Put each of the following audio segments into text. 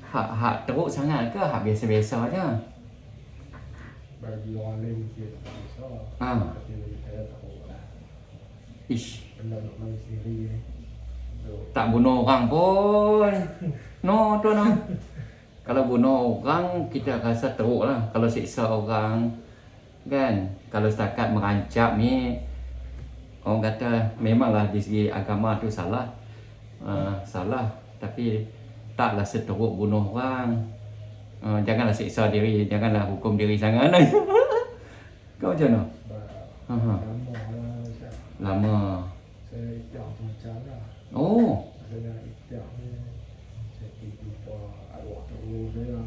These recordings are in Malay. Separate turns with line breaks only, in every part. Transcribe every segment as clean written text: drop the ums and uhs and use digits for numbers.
hak teruk sangat ke hak biasa-biasa je?
Bagi orang lain mungkin besar. Tapi bagi saya tak lah.
Ish.
Benda nak main sendiri ni.
Tak bunuh orang pun. No tu no. Kalau bunuh orang kita rasa teruk lah. Kalau siksa orang kan. Kalau setakat merancap ni orang kata memanglah di segi agama tu salah. Salah. Tapi taklah seteruk bunuh orang. Janganlah siksa diri, janganlah hukum diri sangat. Kau macam mana?
Lama lah Ustaz.
Lama.
Saya ikhtiar macam lah.
Oh.
Saya ikhtiar ni. Saya pergi jumpa arwah teruk saya.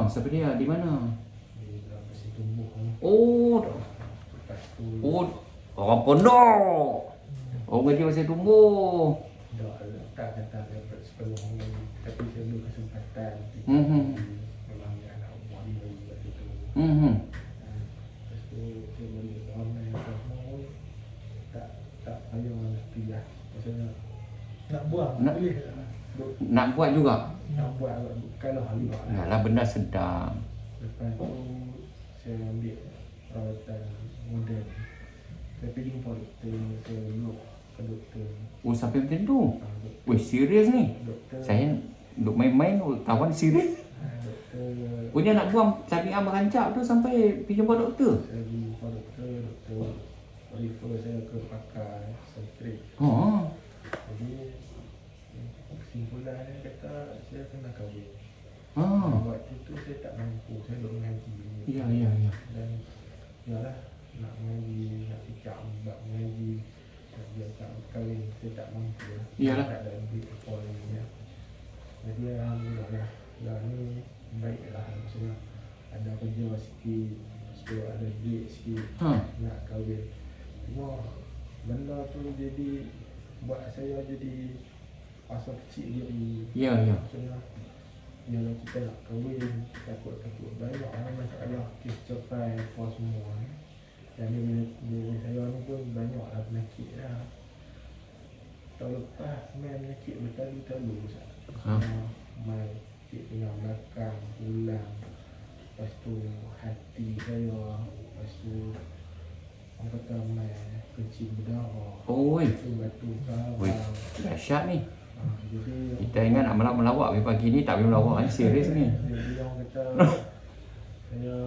Siapa dia? Di mana?
Di dalam Pasir Tumbuh ni.
Oh.
Lepas tu.
Oh. Orang pondok. Orang kerja masih tumbuh.
Tak kata saya sepenuh ni. Tapi saya belum kesempatan. Memang dia anak umur dia buat itu. Lepas tu saya balik ramai apa semua. Tak payah nak pilih. Maksudnya nak buang boleh.
Nak buat juga?
Nak buat kalau hal juga.
Yalah benda sedap.
Lepas tu saya ambil perawatan moden. Saya pergi jumpa doktor. Saya duduk ke doktor.
Oh sampai macam tu? Weh serius ni?
Doktor.
Saya duk main-main kawan serius.
Doktor.
Punya nak buang cabian merancap tu sampai pergi jumpa doktor?
Saya pergi jumpa doktor. Doktor refer saya ke pakar sentrik. Jadi kesimpulannya kata saya kena kahwin. Waktu tu saya tak mampu. Saya duduk mengaji.
Ya.
Dan yalah nak mengaji, nak fikir bab mengaji. Dia tak kahwin, saya tak mampu lah.
Iyalah.
Tak ada duit apa lagi ya. Jadi alhamdulillah lah. Dah ni baiklah maksudnya ada kerja sikit, supaya ada duit sikit nak kahwin. Cuma benda tu jadi buat saya jadi rasa kecil diri.
Ya.
Maksudnya bila kita nak kahwin, takut banyak orang masalah kes cerai apa semua. Jadi bila saya ni pun banyaklah penyakit lah. Tahun lepas main penyakit bertalu-talu Ustaz. Main penyakit tengah belakang, tulang. Lepas tu hati saya. Lepas tu orang kata main kencing berdarah. Batu karang.
Dahsyat ni.
Jadi
Kita ingat nak melawak pagi ni tak boleh melawak ni serius ni.
Jadi orang kata saya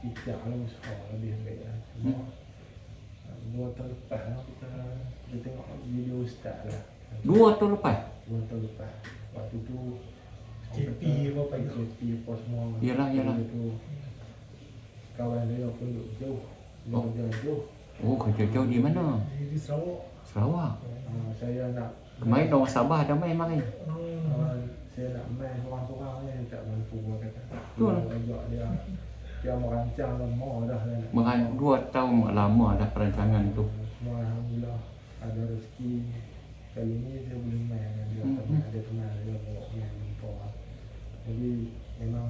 ikhtiar lah usaha lebih baik lah. Cuma 2 tahun lepas lah kita tengok video ustaz lah.
2 tahun lepas?
2 tahun lepas. Waktu tu
JP apa
JP apa semua.
Yalah.
Tu kawan dia pun duduk jauh. Dia jauh.
Oh kerja jauh di mana?
Di Sarawak.
Sarawak.
Saya nak
Kemarin orang Sabah dah main mari.
saya nak main seorang-seorang ni tak mampu orang kata.
Betul.
Ajak dia merancang lama dah kan.
2 tahun lama dah perancangan tu.
Semua alhamdulillah ada rezeki. Kali ni saya boleh main dengan dia. Ada teman dia bawa main jumpa. Jadi memang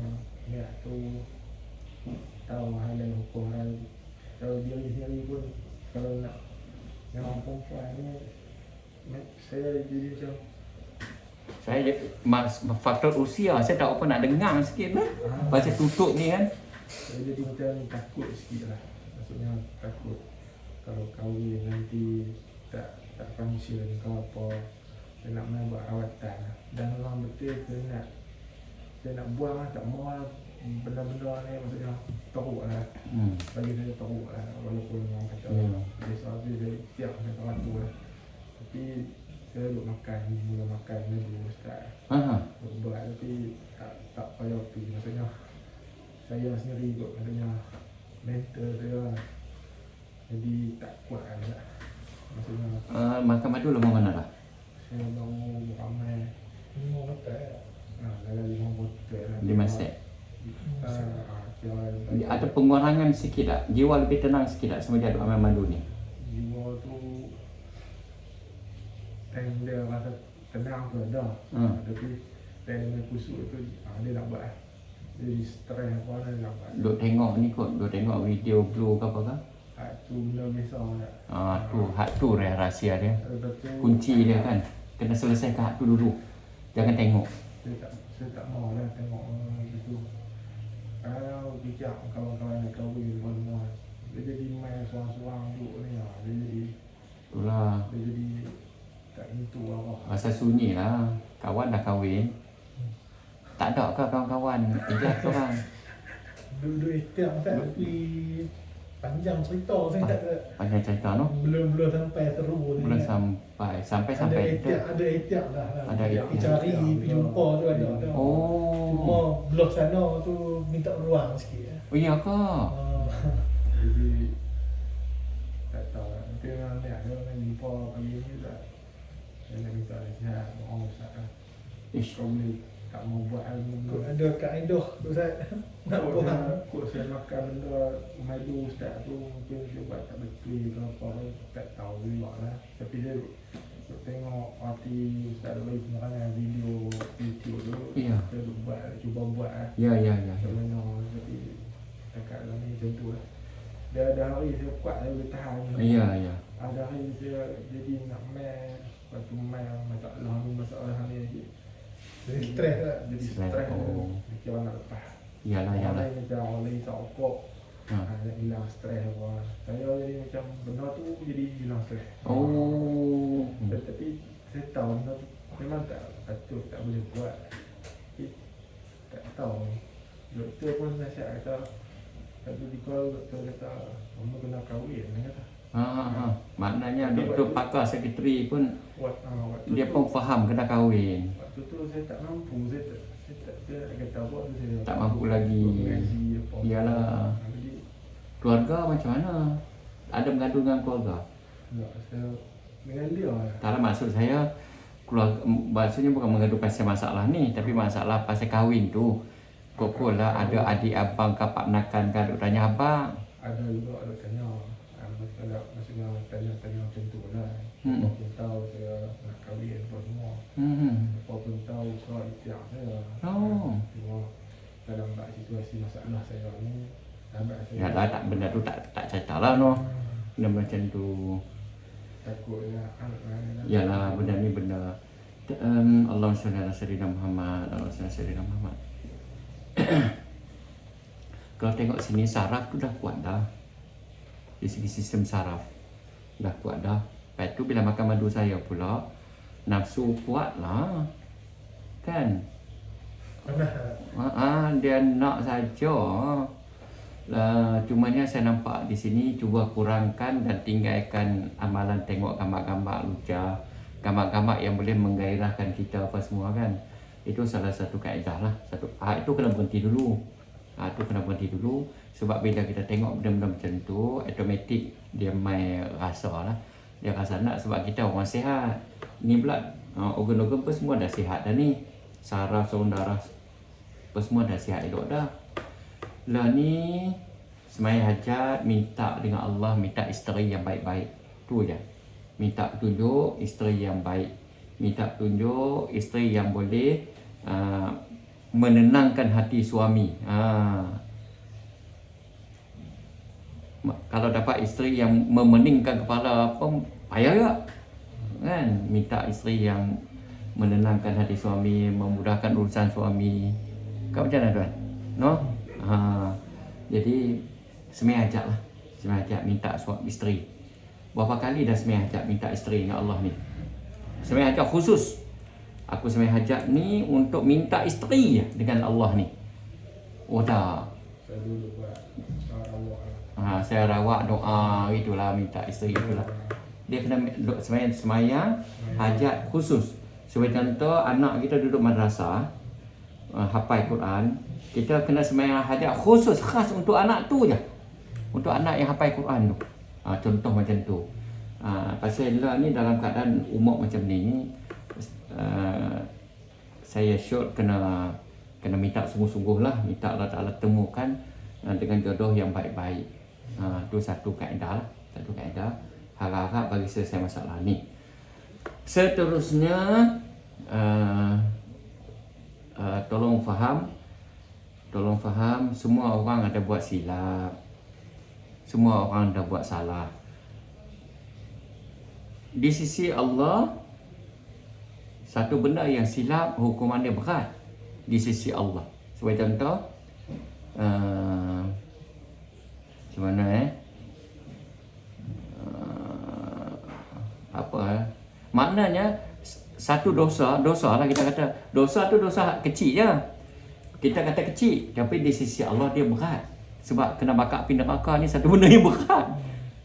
niat tu tahu halal hukum hal. Kalau dia sendiri pun kalau nak memang perempuan ni saya jadi macam
Saya faktor usia saya tak apa nak dengar sikit lah. Pasal tutup ni kan.
saya jadi macam takut sikit lah. Maksudnya takut kalau kahwin nanti tak function ke apa. Saya nak main buat rawatan lah. Dan orang betul saya nak buang lah, tak mau lah benda-benda ni maksudnya teruk lah. Bagi saya teruk lah walaupun orang kata biasa tu saya tiap kata orang tu lah. Tapi saya duduk makan, mula makan dulu ustaz. Berat tapi tak payah pergi. Maksudnya saya sendiri kot maksudnya mental saya lah. Jadi tak kuat lah. Maksudnya
Makan madu lama mana dah?
saya baru ramai
5 hotel.
dalam 5 botol lah.
5 set.
Kira
Ada pengurangan sikit tak? Jiwa lebih tenang sikit tak semenjak duk ambil madu ni?
jiwa tu time dia rasa tenang tu ada. Tapi time dia kusut tu dia nak buat. Jadi stres apa dia nak buat.
Duk tengok ni kot, duk tengok video blue ke apa ke?
Tu benda biasa tak.
Hak tu rahsia dia.
Betul.
Kunci dia kan. Kena selesaikan hak tu dulu. Jangan tengok.
Saya tak mau lah tengok nak kawan-kawan nak kahwin pun semua. Dia jadi main seorang-seorang duduk ni lah.
Itulah.
Dia jadi tak tentu apa.
Rasa sunyi lah. Kawan dah kahwin. Tak ada ke kawan-kawan? Ijaz korang.
Duduk ikhtiar tak, tapi panjang cerita saya tak ada.
Panjang cerita no?
Belum sampai seru ni.
Belum sampai
ada ikhtiar dah.
Ada ikhtiar.
Pergi cari, pergi jumpa tu ada.
Oh.
Cuma belah sana tu minta ruang sikit.
Oh iya ke?
Jadi tak tahu lah. Nanti orang ni ada orang jumpa pagi ni tak. Saya nak minta nasihat orang Ustaz lah.
Ish.
Kau boleh tak mau buat ilmu.
Ada kaedah tu Ustaz. Nak faham.
Kok saya makan benda madu Ustaz tu mungkin saya buat tak betul ke apa tak tahu juga lah. Tapi saya tengok arti Ustaz bagi pengarang video YouTube tu.
Ya.
Saya cuba buat lah.
Ya.
Macam mana tapi dekat dalam ni macam tu lah. Dia ada hari saya kuat saya boleh tahan.
Ya.
Ada hari saya jadi nak main. Lepas tu main masalah ni lagi.
Jadi stres tak?
Jadi
Stres,
stres.
oh.
Fikir orang nak lepas.
Yalah.
Orang lain macam orang lain tak okok.
Ha.
Nak hilang stres apa. Saya jadi macam benda tu jadi hilang stres.
Oh.
Tapi saya tahu benda tu memang tak patut, tak boleh buat. Tapi tak tahu. Doktor pun nasihat kata satu di call doktor kata kamu kena kahwin dia kata.
Ha. Maknanya doktor pakar sekretari pun
Waktu
dia
tu,
pun faham kena kahwin.
waktu tu saya tak mampu, saya nak kata apa tu saya
Tak mampu lagi.
mengaji apa.
Iyalah.
Jadi
Keluarga macam mana? Ada mengadu dengan keluarga?
tak, saya dengan dia lah.
Tak lah, maksud saya keluarga, maksudnya bukan mengadu pasal masalah ni, tapi masalah pasal kahwin tu. Kok lah ada adik abang kapak menakan kan, duk tanya abang.
Ada juga ada tanya. Maksudnya tanya-tanya macam tu lah.
Hmm.
Apa pun tahu saya nak kahwin apa semua. Apa pun tahu soal ikhtiar saya.
Oh.
Cuma dalam situasi masalah saya ni, sahabat saya
Ya lah, tak benda tu tak cerita lah no. Benda macam tu.
takutnya
Yalah, benda ni benda Allahumma shalli ala sayyidina Muhammad, Allahumma shalli ala sayyidina Muhammad. Kalau tengok sini saraf tu dah kuat dah. Di segi sistem saraf dah kuat dah. Lepas tu bila makan madu saya pula, nafsu kuat lah. Kan?
Pernah
Dia nak saja. Cumanya saya nampak di sini cuba kurangkan dan tinggalkan amalan tengok gambar-gambar lucu, gambar-gambar yang boleh menggairahkan kita apa semua kan. Itu salah satu kaedah lah. Itu kena berhenti dulu. Itu kena berhenti dulu. Sebab bila kita tengok benda-benda macam tu, automatik dia main rasa lah. Dia rasa nak sebab kita orang sihat. Ni pula organ-organ pun semua dah sihat dah ni. Saraf, saluran darah apa semua dah sihat elok dah. Lah ni semaya hajat, minta dengan Allah, minta isteri yang baik-baik. Tu je. Minta petunjuk isteri yang baik. Minta petunjuk isteri yang boleh menenangkan hati suami. Kalau dapat isteri yang memeningkan kepala apa, payah tak? Kan? Minta isteri yang menenangkan hati suami, memudahkan urusan suami. Kau macam mana tuan? No? Jadi semai ajak lah. Semai ajak minta suami isteri. Berapa kali dah semai ajak minta isteri dengan Allah ni? Semai ajak khusus. Aku semai ajak ni untuk minta isteri dengan Allah ni. Oh tak.
saya dulu buat rawak lah.
Saya rawak doa itulah, minta isteri itulah. Dia kena semayang hajat khusus. Sebagai contoh, anak kita duduk madrasah, hafal Quran, kita kena semayang hajat khusus khas untuk anak tu je. Untuk anak yang hafal Quran tu. Contoh macam tu. Pasal lah ni dalam keadaan umur macam ni, saya sure kena minta sungguh-sungguh lah, minta Allah Ta'ala temukan dengan jodoh yang baik-baik. Tu satu kaedah lah, satu kaedah. Harap-harap bagi selesai masalah ni. Seterusnya tolong faham semua orang ada buat silap. Semua orang ada buat salah. Di sisi Allah, satu benda yang silap hukuman dia berat di sisi Allah. Sebagai contoh, Macam mana maknanya satu dosa lah kita kata. Dosa tu dosa kecil je. Kita kata kecil, tapi di sisi Allah dia berat. Sebab kena bakar api neraka ni satu benda yang berat.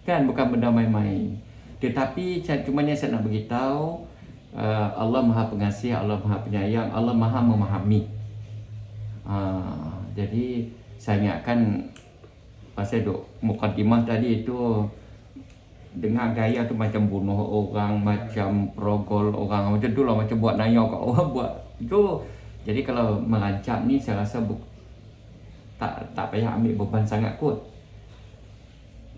Kan, bukan benda main-main. Tetapi cuma yang saya nak beritahu, Allah Maha Pengasih, Allah Maha Penyayang, Allah Maha Memahami. Jadi saya ingatkan pasal mukadimah tadi itu, dengan gaya tu macam bunuh orang, macam perogol orang, macam tu lah, macam buat naya kat orang, buat itu. Jadi kalau merancang ni saya rasa tak payah ambil beban sangat kot.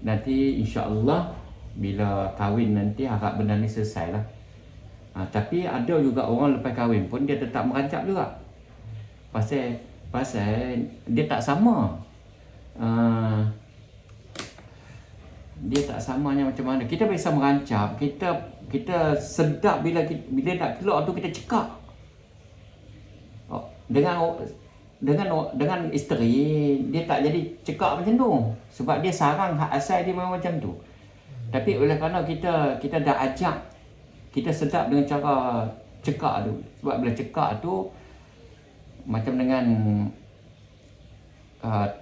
Nanti insya-Allah bila kahwin nanti harap benda ni selesai lah. Tapi ada juga orang lepas kahwin pun dia tetap merancang juga. Pasal dia tak sama. Dia tak samanya macam mana. Kita biasa merancang, kita sedap bila nak keluar tu kita cekak. Dengan isteri dia tak jadi cekak macam tu. Sebab dia sarang hak asal dia memang macam tu. Tapi oleh kerana kita dah ajak, kita sedap dengan cara cekak tu. Sebab bila cekak tu macam dengan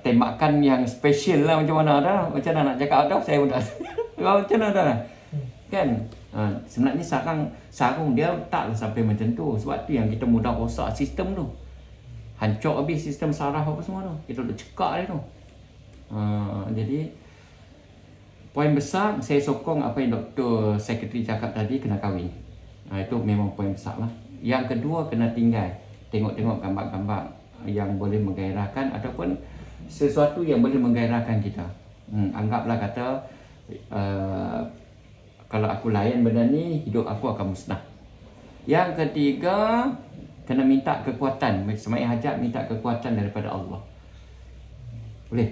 tembakan yang special lah, macam mana dah. Macam mana nak cakap dah, saya pun tak macam mana dah. Kan? Sebenarnya sarung dia taklah sampai macam tu. Sebab tu yang kita mudah rosak sistem tu. Hancur habis sistem saraf apa semua tu. Kita dah cekak dia tu. Jadi poin besar saya sokong apa yang Dr. Sekretari cakap tadi, kena kahwin. Itu memang poin besar lah. Yang kedua, kena tinggal. Tengok-tengok gambar-gambar yang boleh menggairahkan ataupun sesuatu yang boleh menggairahkan kita. Anggaplah kata kalau aku layan benda ni, hidup aku akan musnah. Yang ketiga, kena minta kekuatan. Sembahyang hajat minta kekuatan daripada Allah. Boleh?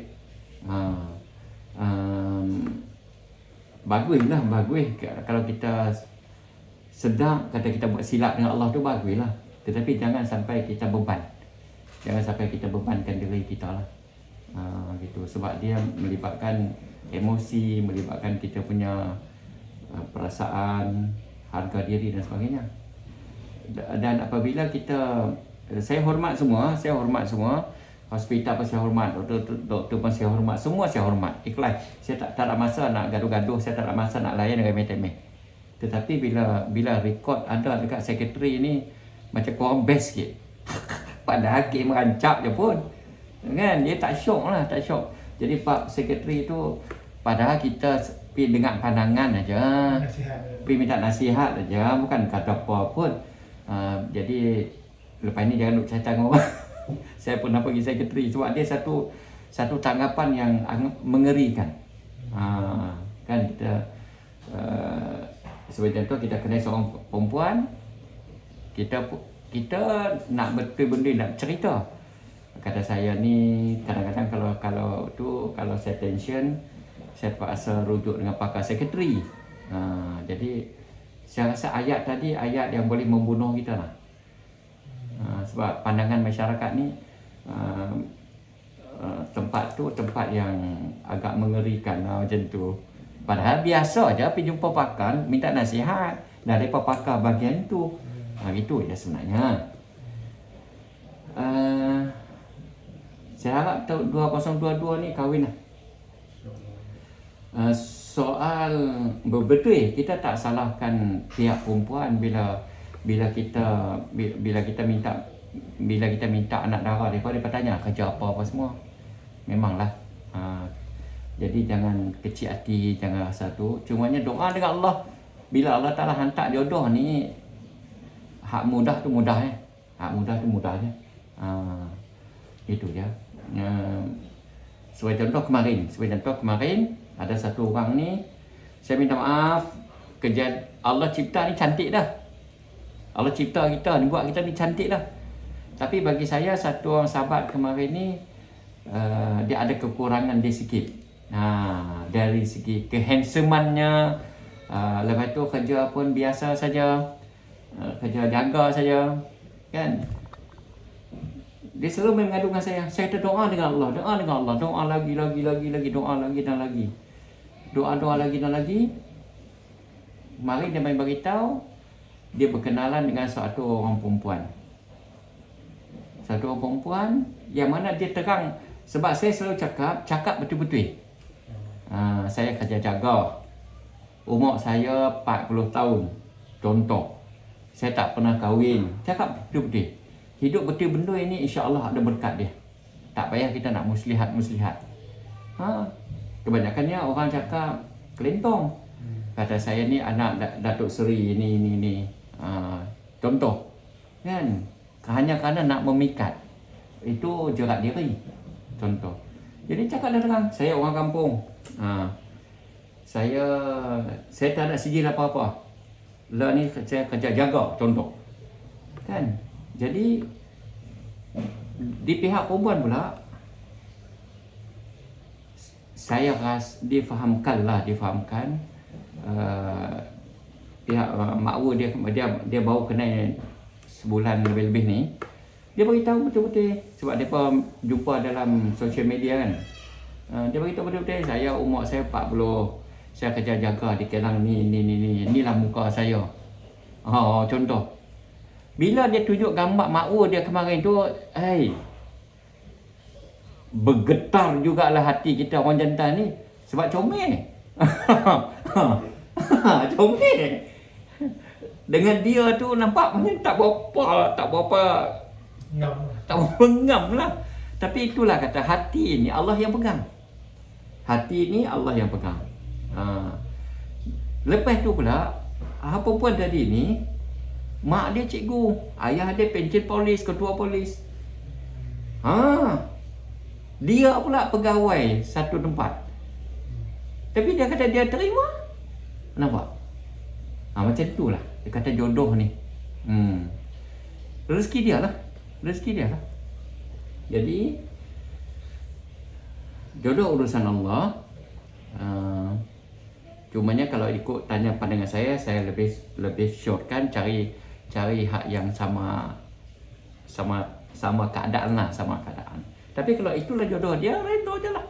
Baguslah, bagus. Kalau kita sedar kata kita buat silap dengan Allah tu, baguslah. Tetapi jangan sampai kita beban. Jangan sampai kita bebankan diri kita lah. Gitu. Sebab dia melibatkan emosi, melibatkan kita punya perasaan, harga diri dan sebagainya. Dan apabila saya hormat semua, hospital pun saya hormat, doktor pun saya hormat, semua saya hormat, ikhlas. Saya tak ada masa nak gaduh-gaduh, saya tak ada masa nak layan dengan remeh-temeh. Tetapi bila rekod ada dekat sekretari ni, macam korang best sikit. Pada hakim merancap je pun, kan, dia tak syok lah, tak syok. Jadi Pak Sekretari tu, padahal kita pergi dengar pandangan aja, pergi minta nasihat aja, bukan kata apa pun. Jadi lepas ni jangan duk cacang orang. Saya pernah pergi sekretari sebab dia satu tanggapan yang mengerikan. Kan kita sebagai contoh, kita kenal seorang perempuan, kita nak betul benda, nak cerita. Kata saya ni kadang-kadang kalau saya tension, saya terpaksa rujuk dengan pakar sekretari. Jadi saya rasa ayat tadi ayat yang boleh membunuh kita lah. Sebab pandangan masyarakat ni tempat tu tempat yang agak mengerikan macam tu. Padahal biasa je pergi jumpa pakar, minta nasihat dari pakar bahagian tu. Itu je sebenarnya. Saya harap 2022 ni kahwin lah. Soal betul, kita tak salahkan pihak perempuan bila kita minta anak dara dia tanya kerja apa semua. Memanglah. Jadi jangan kecil hati, jangan rasa tu. Cumanya doa dengan Allah. Bila Allah Taala hantar jodoh ni, hak mudah tu mudah je. Hak mudah tu mudah je. Itu je. Sebagai contoh kemarin ada satu orang ni, saya minta maaf, kerja Allah cipta ni cantik dah. Allah cipta kita ni, buat kita ni cantik dah. Tapi bagi saya satu orang sahabat kemarin ni, dia ada kekurangan dia sikit. Dari segi kehandsomannya, lepas tu kerja pun biasa saja, kerja jaga saja, kan. Dia selalu mengadu dengan saya. Saya terdoa dengan Allah, doa dengan Allah, doa lagi, doa lagi dan lagi. Doa lagi dan lagi. Mari dia main beritahu, dia berkenalan dengan satu orang perempuan. Satu orang perempuan yang mana dia terang. Sebab saya selalu cakap betul-betul. Saya kerja jaga. Umur saya 40 tahun. Contoh. Saya tak pernah kahwin. Cakap betul-betul. Hidup betul benda ini insya-Allah ada berkat dia. Tak payah kita nak muslihat. Kebanyakannya orang cakap kelentong. Kata saya ni anak Datuk Seri ni. Contoh. Kan? Hanya kerana nak memikat. Itu jerat diri. Contoh. Jadi cakap dah terang, saya orang kampung. Saya tak ada sijil apa-apa. Lah ni saya kerja jaga, contoh. Kan? Jadi di pihak perempuan pula saya rasa difahamkan pihak makwu dia baru kenal sebulan lebih-lebih ni. Dia beritahu betul-betul sebab depa jumpa dalam social media kan. Dia beritahu betul-betul saya umur saya 40. Saya kerja jaga di Kelang ni. Inilah muka saya. Contoh. Bila dia tunjuk gambar makwu dia kemarin tu, bergetar jugalah hati kita orang jantan ni sebab comel. Comel. Dengan dia tu nampak macam tak berapa ngam lah. Tapi itulah kata hati ni Allah yang pegang. Hati ni Allah yang pegang. Lepas tu pula perempuan tadi ni mak dia cikgu, ayah dia pencen polis, ketua polis. Dia pula pegawai satu tempat. Tapi dia kata dia terima. Nampak? Macam tu lah. Dia kata jodoh ni. Rezeki dia lah. Jadi jodoh urusan Allah. Cumanya kalau ikut tanya pandangan saya lebih syorkan cari hak yang sama keadaan lah, sama keadaan. Tapi kalau itulah jodoh dia, redha je lah.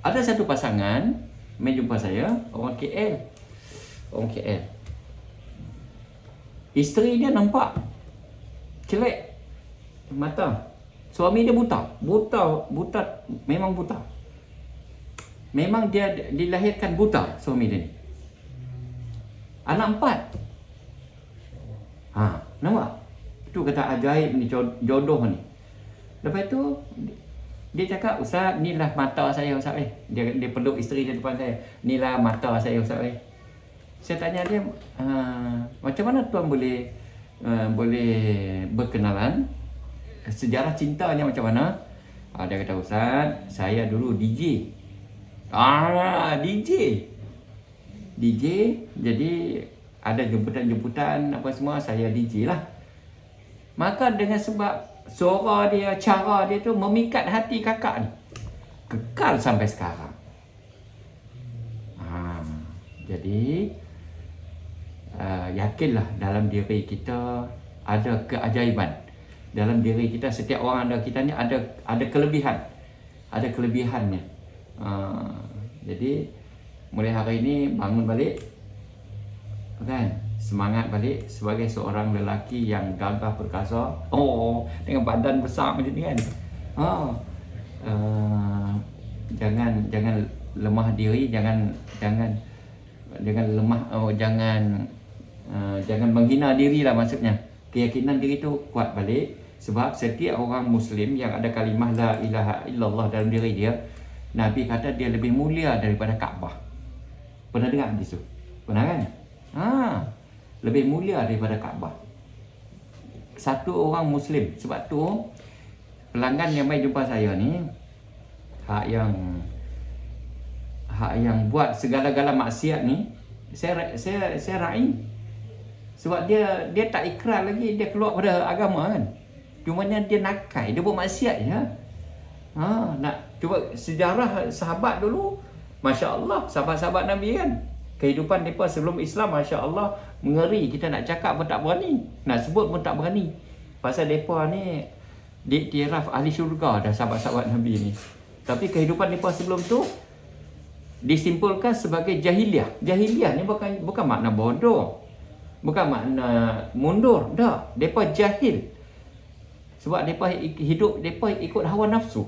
Ada satu pasangan main jumpa saya, orang KL. Isteri dia nampak celek mata. Suami dia buta, memang buta. Memang dia dilahirkan buta suami dia ni. Anak 4. Nampak? Itu kata ajaib ni, jodoh ni. Lepas tu dia cakap, "Ustaz, inilah mata saya Ustaz." Dia peluk isteri dia depan saya. "Inilah mata saya Ustaz." Saya tanya dia, "Macam mana tuan boleh berkenalan? Sejarah cintanya macam mana?" Dia kata, "Ustaz, saya dulu DJ." DJ, jadi ada jemputan apa semua, saya DJ lah. Maka dengan sebab suara dia, cara dia tu memikat hati kakak ni, kekal sampai sekarang. Jadi yakinlah dalam diri kita ada keajaiban. Dalam diri kita, setiap orang kita ni ada kelebihannya. Jadi mulai hari ini bangun balik, kan, semangat balik sebagai seorang lelaki yang gagah perkasa. Dengan badan besar macam ni kan. Jangan lemah diri, jangan lemah, jangan menghina diri lah maksudnya. Keyakinan diri tu kuat balik. Sebab setiap orang Muslim yang ada kalimah la ilaha illallah dalam diri dia, Nabi kata dia lebih mulia daripada Kaabah. Pernah dengar hadis tu? Pernah kan? Lebih mulia daripada Kaabah. Satu orang Muslim. Sebab tu pelanggan yang mai jumpa saya ni, hak yang buat segala-gala maksiat ni, saya raih. Sebab dia tak ikrar lagi, dia keluar pada agama kan. Cumanya dia nakai, dia buat maksiat je. Nak cuba sejarah sahabat dulu, Masya Allah, sahabat-sahabat Nabi kan, kehidupan mereka sebelum Islam, Masya Allah, mengeri. Kita nak cakap pun tak berani, nak sebut pun tak berani. Pasal mereka ni diiktiraf ahli syurga dah sahabat-sahabat Nabi ni. Tapi kehidupan mereka sebelum tu disimpulkan sebagai jahiliah. Jahiliah ni bukan makna bodoh. Bukan makna mundur. Tak. Mereka jahil. Sebab mereka hidup, mereka ikut hawa nafsu.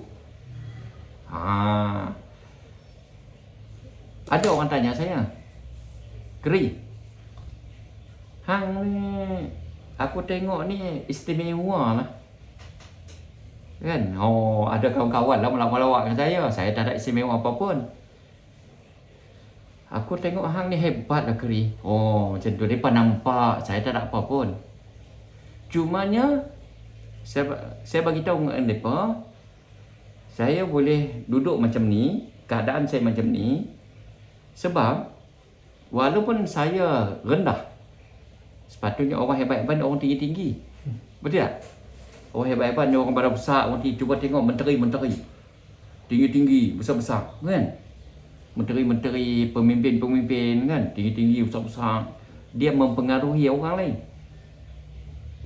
Ada orang tanya saya, Keri, hang ni aku tengok ni istimewa lah. Kan? Ada kawan-kawan lah melawak-lawak dengan saya tak ada istimewa apa pun. Aku tengok hang ni hebat lah Keri. Macam tu, mereka nampak saya tak ada apa pun. Cumanya saya bagi tahu dengan mereka, saya boleh duduk macam ni, keadaan saya macam ni, sebab walaupun saya rendah, sepatutnya orang hebat-hebat orang tinggi-tinggi. Betul tak? Orang hebat-hebat orang badan besar, orang tinggi. Cuba tengok menteri-menteri tinggi-tinggi, besar-besar, kan? Menteri-menteri, pemimpin-pemimpin, kan? Tinggi-tinggi, besar-besar. Dia mempengaruhi orang lain.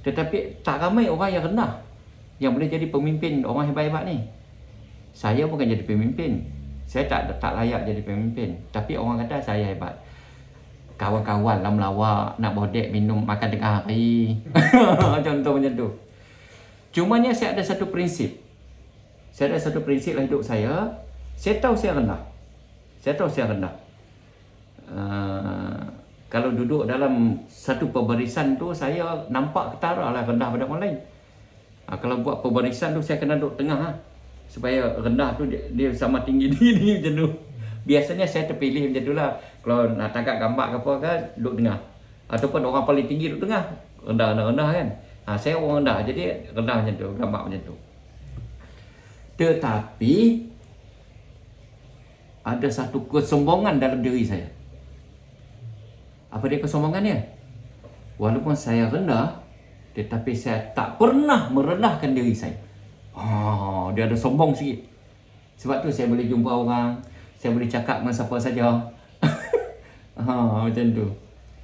Tetapi tak ramai orang yang rendah yang boleh jadi pemimpin orang hebat-hebat ni. Saya bukan jadi pemimpin. Saya tak layak jadi pemimpin. Tapi orang kata saya hebat. Kawan-kawan lah melawak, nak bodek minum makan tengah hari. Contoh macam tu. Cumanya saya ada satu prinsip. Saya ada satu prinsip dalam hidup saya. Saya tahu saya rendah. Saya tahu saya rendah. Kalau duduk dalam satu pembarisan tu, saya nampak ketara lah rendah pada orang lain. Kalau buat pembarisan tu, saya kena duduk tengah. Supaya rendah tu dia sama tinggi ni macam tu. Biasanya saya terpilih macam tu lah. Kalau nak tangkap gambar ke apa kan, duduk tengah. Ataupun orang paling tinggi duduk tengah. Rendah kan. Saya orang rendah, jadi rendah macam tu, gambar macam tu. Tetapi ada satu kesombongan dalam diri saya. Apa dia kesombongannya? Walaupun saya rendah, tetapi saya tak pernah merendahkan diri saya. Dia ada sombong sikit. Sebab tu saya boleh jumpa orang, saya boleh cakap dengan siapa saja. Macam tu.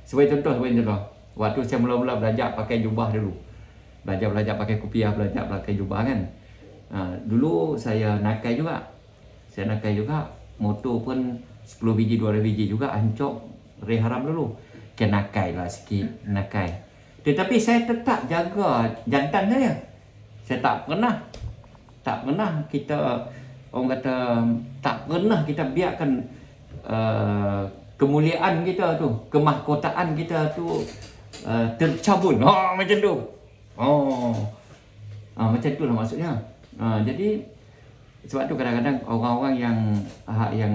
Sebagai contoh. Waktu saya mula-mula belajar pakai jubah dulu. Belajar pakai kopiah, belajar pakai jubah kan. Dulu saya nakai juga. Motor pun 10 biji, 12 biji juga. Ancok, haram dulu. Nakai lah sikit, nakai. Tetapi saya tetap jaga jantan saya. Saya tak pernah kita, orang kata, tak pernah kita biarkan kemuliaan kita tu, kemahkotaan kita tu tercabul. Macam tu. Macam tu lah maksudnya. Jadi sebab tu kadang-kadang orang-orang yang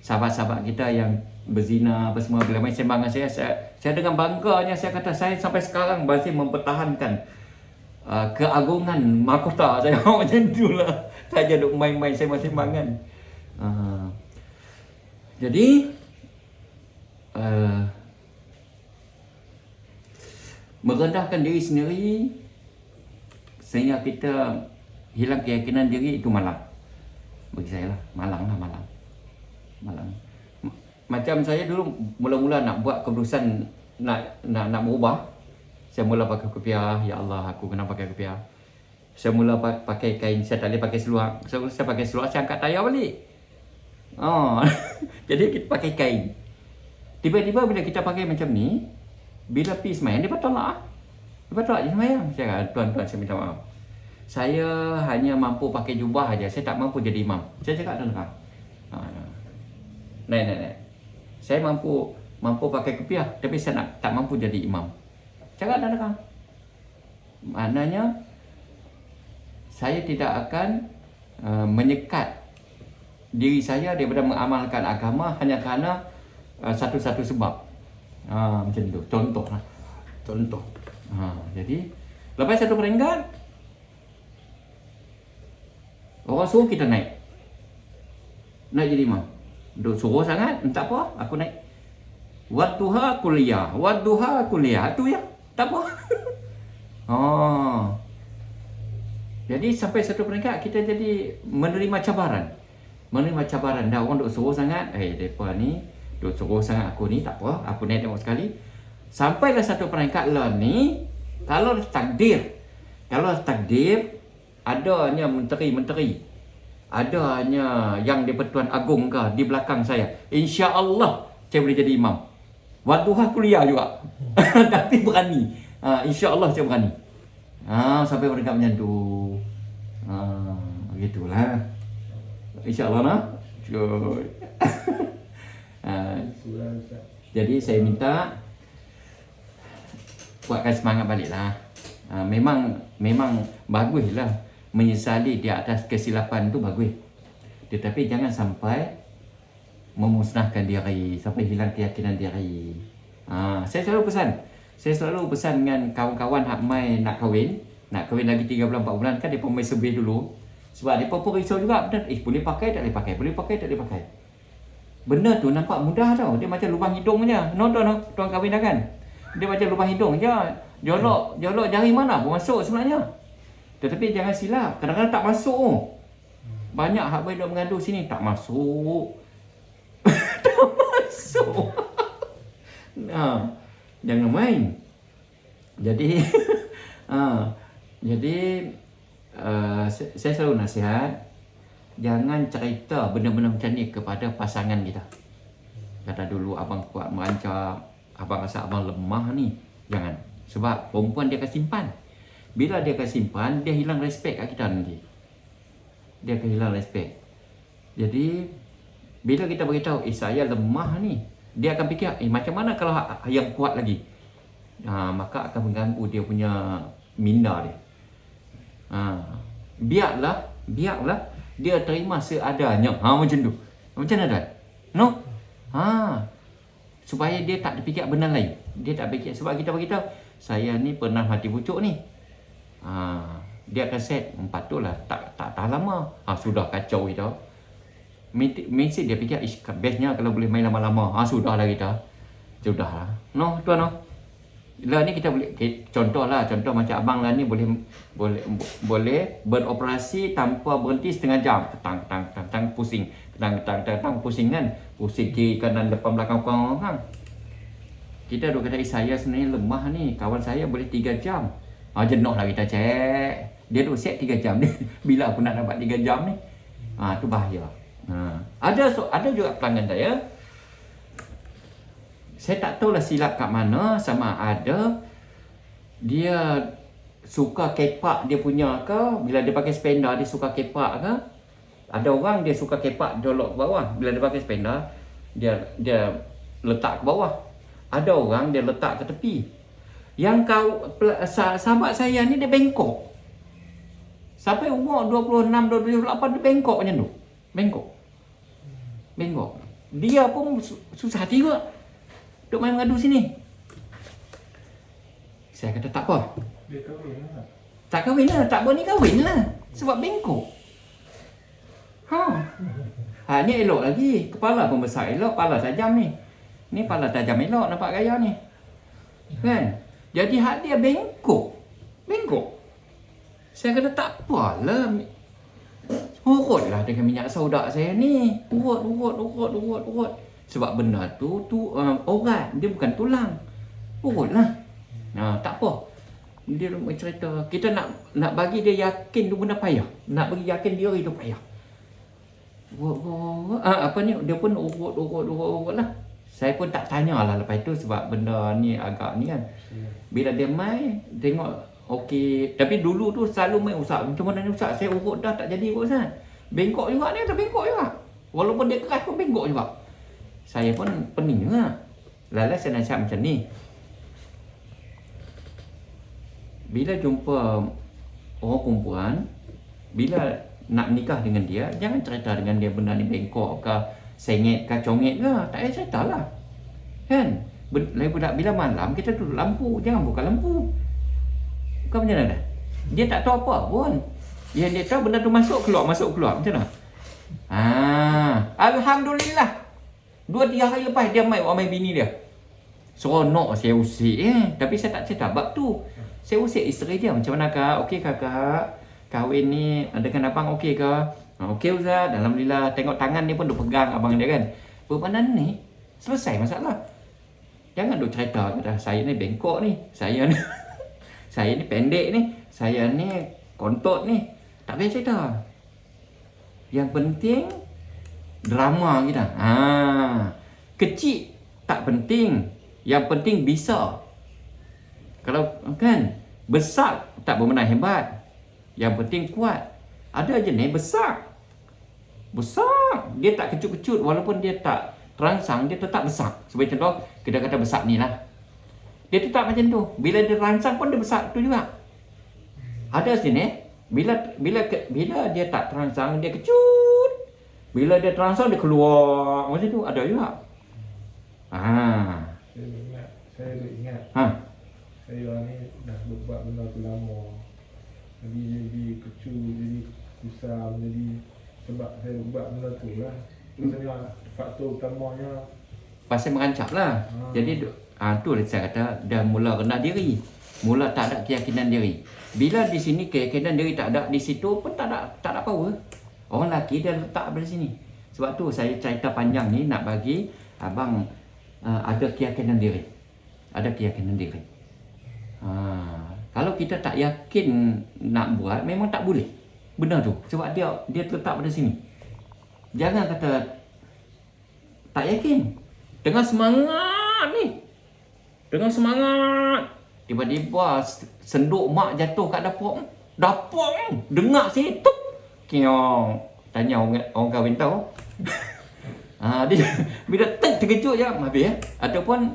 sahabat-sahabat kita yang berzina apa semua, bila main sembang dengan saya dengan bangganya saya kata saya sampai sekarang masih mempertahankan keagungan mahkota saya. Macam itulah. Saja duk main-main sembang-sembang kan. Jadi merendahkan diri sendiri sehingga kita hilang keyakinan diri, itu malang. Bagi saya lah, malang. Macam saya dulu mula-mula nak buat keputusan nak berubah. Saya mula pakai kopiah. Ya Allah, aku kena pakai kopiah. Saya mula pakai kain. Saya tak boleh pakai seluar. Saya pakai seluar, saya angkat tayar balik. Jadi kita pakai kain. Tiba-tiba bila kita pakai macam ni, bila pergi semayang, dia tolak. Dia tolak je semayang. Saya kata, tuan-tuan, saya minta maaf. Saya hanya mampu pakai jubah aja. Saya tak mampu jadi imam. Saya cakap tuan-tuan. Naik. Saya mampu pakai kopiah, tapi saya tak mampu jadi imam. Cakap tuan-tuan. Maknanya saya tidak akan menyekat diri saya daripada mengamalkan agama hanya kerana satu-satu sebab. Macam tu. Contoh. Jadi lepas satu peringkat, orang suruh kita naik jadi imam. Duk suruh sangat, tak apa, aku naik. Wadduha kuliah tu ya, tak apa. Jadi sampai satu peringkat kita jadi menerima cabaran. Dah orang duk suruh sangat, depa ni duk suruh sangat aku ni, tak apa, aku naik tengok sekali. Sampailah satu peringkat lah ni, kalau takdir Kalau takdir, adanya menteri-menteri, adanya yang di-Pertuan Agong ke di belakang saya, insya-Allah saya boleh jadi imam. Wadduha kuliah juga. Tapi berani. Insya-Allah saya berani. Sampai mereka macam tu. Begitulah. Insya-Allah nah. Cuy.
Itulah Ustaz.
Jadi saya minta kuatkan semangat baliklah. Memang baguslah menyesali di atas kesilapan tu bagus. Tetapi jangan sampai memusnahkan diri, sampai hilang keyakinan diri. Saya selalu pesan dengan kawan-kawan hak mai nak kahwin lagi 3 bulan 4 bulan kan depa mai survey dulu. Sebab depa pun risau juga benar, boleh pakai tak boleh pakai, boleh pakai tak boleh pakai. Benda tu nampak mudah tau, dia macam lubang hidung je. Tuan kahwin dah kan. Dia macam lubang hidung je. Jolok jari mana pun masuk sebenarnya. Tetapi jangan silap, kadang-kadang tak masuk. Banyak hak baik duk mengadu sini tak masuk. Tak masuk. Jangan main. Jadi saya selalu nasihat, jangan cerita benda-benda macam ni kepada pasangan kita. Kata dulu abang kuat merancang, abang rasa abang lemah ni. Jangan. Sebab perempuan dia akan simpan. Bila dia akan simpan, dia hilang respect kat kita nanti. Dia akan hilang respect. Jadi bila kita beritahu, saya lemah ni, dia akan fikir, macam mana kalau yang kuat lagi? Maka akan mengganggu dia punya minda dia. Biarlah dia terima seadanya. Macam tu. Macam mana tuan? No? Supaya dia tak terfikir benda lain. Dia tak fikir, sebab kita beritahu, saya ni pernah mati pucuk ni. Dia akan set, patutlah tak tahan lama. Sudah kacau kita. Mesti dia fikir, bestnya kalau boleh main lama-lama. Sudahlah kita. Sudahlah. No, tuan no. Lah ni kita boleh contoh macam abang lah ni boleh beroperasi tanpa berhenti setengah jam. Tang pusing. Tang pusing kan. Pusing kiri kanan depan belakang kan. Kita duk kata saya sebenarnya lemah ni. Kawan saya boleh 3 jam. Jenuh lah kita cek. Dia duk set 3 jam ni. Bila aku nak dapat 3 jam ni? Tu bahaya. Ada juga pelanggan saya tak tahulah silap kat mana, sama ada dia suka kepak dia punya ke, bila dia pakai spender dia suka kepak ke. Ada orang dia suka kepak dolok ke bawah, bila dia pakai spender dia letak ke bawah. Ada orang dia letak ke tepi. Yang sahabat saya ni dia bengkok. Sampai umur 26, 28 dia bengkok macam tu. Bengkok. Dia pun susah hati juga. Duk main mengadu sini. Saya kata tak apa.
Dia kahwin lah.
Tak kahwin lah, tak berani kahwin lah. Sebab bengkok. Ni elok lagi. Kepala pun besar elok, pala tajam ni. Ni pala tajam elok, nampak gaya ni. Kan? Jadi hak dia bengkok. Saya kata tak apalah. Urutlah dengan minyak sauda saya ni. Urut. Sebab benda tu orat, dia bukan tulang. Urutlah. Tak apa. Dia cerita, kita nak bagi dia yakin tu benda payah. Nak bagi yakin diri tu payah. Dia pun urut lah. Saya pun tak tanyalah lepas tu sebab benda ni agak ni kan. Bila dia mai, tengok okey. Tapi dulu tu selalu mai Ustaz. Macam mana ni Ustaz? Saya urut dah tak jadi kot Ustaz. Bengkok juga ni, tak bengkok juga. Walaupun dia keras pun bengkok juga. Saya pun pening juga. Lala saya nasihat macam ni. Bila jumpa orang perempuan, bila nak nikah dengan dia, jangan cerita dengan dia benda ni bengkok ke, sengit ke, congit ke. Tak payah cerita lah. Kan? Lagi pula bila malam kita duduk lampu, jangan buka lampu. Bukan macam mana dah? Dia tak tahu apa pun. Yang dia tahu benda tu masuk keluar. Macam mana? Alhamdulillah. 2-3 hari lepas dia mai bini dia. Seronok saya usik tapi saya tak cerita bab tu. Saya usik isteri dia, macam mana kak? Okey kakak, kahwin ni dengan abang okey ke? Okey Ustaz, alhamdulillah. Tengok tangan dia pun duk pegang abang dia kan. Perpanan ni selesai masalah. Jangan duk cerita kata saya ni bengkok ni, saya ni saya ni pendek ni, saya ni kontot ni tak payah cerita. Yang penting drama kita. Kecil tak penting. Yang penting bisa. Kalau kan besar tak bermakna hebat. Yang penting kuat. Ada jenis besar. Besar. Dia tak kecut-kecut walaupun dia tak terangsang, dia tetap besar. Sebagai contoh, kita kata besar ni lah. Dia tetap macam tu. Bila dia terangsang pun dia besar tu juga. Ada jenis bila dia tak terangsang, dia kecut. Bila dia terangsang, dia keluar. Macam tu ada juga.
Saya ingat
Ha.
saya ni dah buat benda tu lama. Jadi kecut, jadi kusam, jadi sebab saya buat benda tu lah. Maksudnya faktor utamanya
Pasal merancap lah. Jadi tu saya kata dah mula rendah diri. Mula tak ada keyakinan diri. Bila di sini keyakinan diri tak ada, di situ pun tak ada power. Orang lelaki dia letak pada sini. Sebab tu saya cerita panjang ni nak bagi abang ada keyakinan diri. Ada keyakinan diri. Kalau kita tak yakin nak buat, memang tak boleh. Benda tu. Sebab dia letak pada sini. Jangan kata tak yakin. Dengan semangat ni. Dengan semangat. Tiba-tiba senduk mak jatuh kat dapur. Dapur ni. Dengar sini. Tuk. Kiong. Tanya orang kahwin tahu. Dia bila terkejut je habis. Ataupun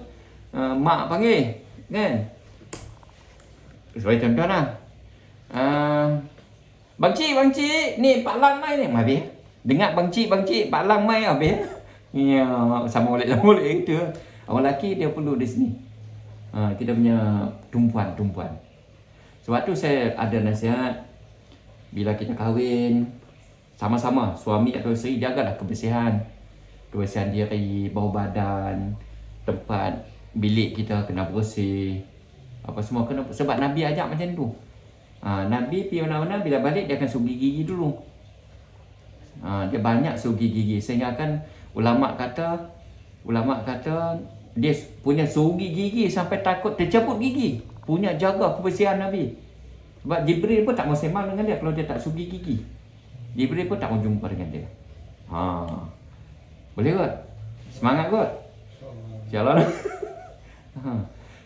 mak panggil. Kan? Sebagai contoh lah. Bang Cik. Ni Pak Lang mai ni. Habis. Dengar Bang Cik, Pak Lang mai habis. Ya, sama balik gitu. Orang lelaki dia perlu di sini. Kita punya tumpuan. Sebab tu saya ada nasihat bila kita kahwin sama-sama suami atau isteri jagalah kebersihan diri, bau badan, tempat bilik kita kena bersih. Apa semua kena, sebab Nabi ajak macam tu. Nabi pergi mana-mana bila balik dia akan sugi gigi dulu. Dia banyak sugi gigi sehingga kan ulama kata dia punya sugi gigi sampai takut tercabut gigi. Punya jaga kebersihan Nabi. Sebab Jibril pun tak mau sembang dengan dia kalau dia tak sugi gigi. Jibril pun tak mau jumpa dengan dia. Boleh kot? Semangat kot? InsyaAllah.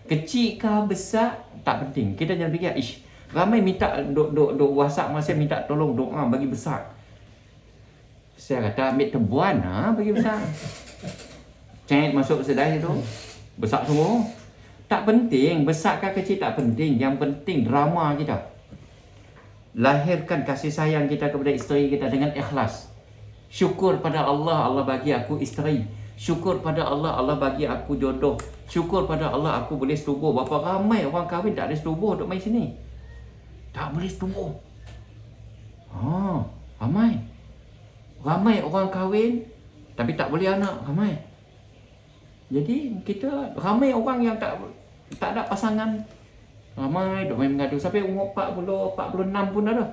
Kecil ke besar tak penting. Kita jangan fikir ramai minta duk WhatsApp masa minta tolong doa bagi besar. Saya kata ambil tebuan bagi besar. Cengit masuk sedai itu. Besar semua. Tak penting, besar ke kecil tak penting. Yang penting drama kita. Lahirkan kasih sayang kita kepada isteri kita dengan ikhlas. Syukur pada Allah, Allah bagi aku isteri. Syukur pada Allah, Allah bagi aku jodoh. Syukur pada Allah aku boleh setubuh. Berapa ramai orang kahwin tak ada setubuh duduk main sini. Tak boleh setubuh. Ramai orang kahwin tapi tak boleh anak, ramai. Jadi kita ramai orang yang tak ada pasangan. Ramai duk main mengadu sampai umur 40, 46 pun ada.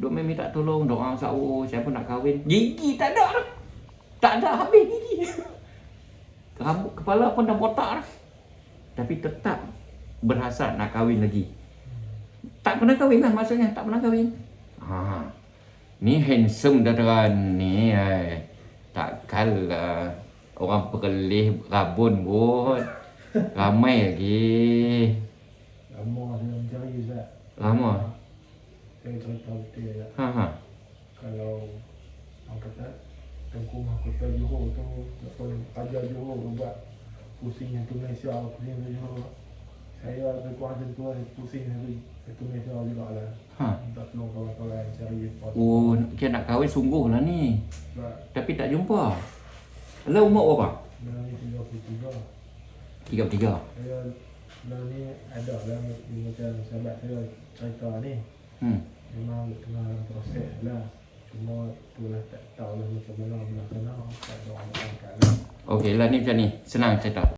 Duk main minta tolong doa sahur, saya pun nak kahwin. Gigi tak ada dah. Tak ada habis gigi. Rambut kepala pun dah botak dah. Tapi tetap berhasrat nak kahwin lagi. Tak pernah kahwin lah maksudnya, tak pernah kahwin. Ni handsome dadaran ni. Takkan lah orang perlih rabun pun. Ramai lagi.
lama saya mencari Ustaz.
Lama?
Saya cerita betul ya. Kalau orang kata Tengku Mahkota Johor tu ataupun Raja Johor buat pusing yang tu Malaysia, pusing tu Johor. Saya lebih kurang macam tu, pusing satu Malaysia juga lah. Minta tolong kawan-kawan cari spot.
Oh, kira nak kahwin sungguh lah ni.
Sebab
Tapi tak jumpa. Lah umur berapa?
benda ni 33.
33.
Saya benda ni ada lah macam sahabat saya cerita ni. Memang tengah proses lah. Cuma itulah tak tahu lah macam mana melaksana. Tak ada orang angkat lah.
Okey lah ni macam ni. Senang cerita.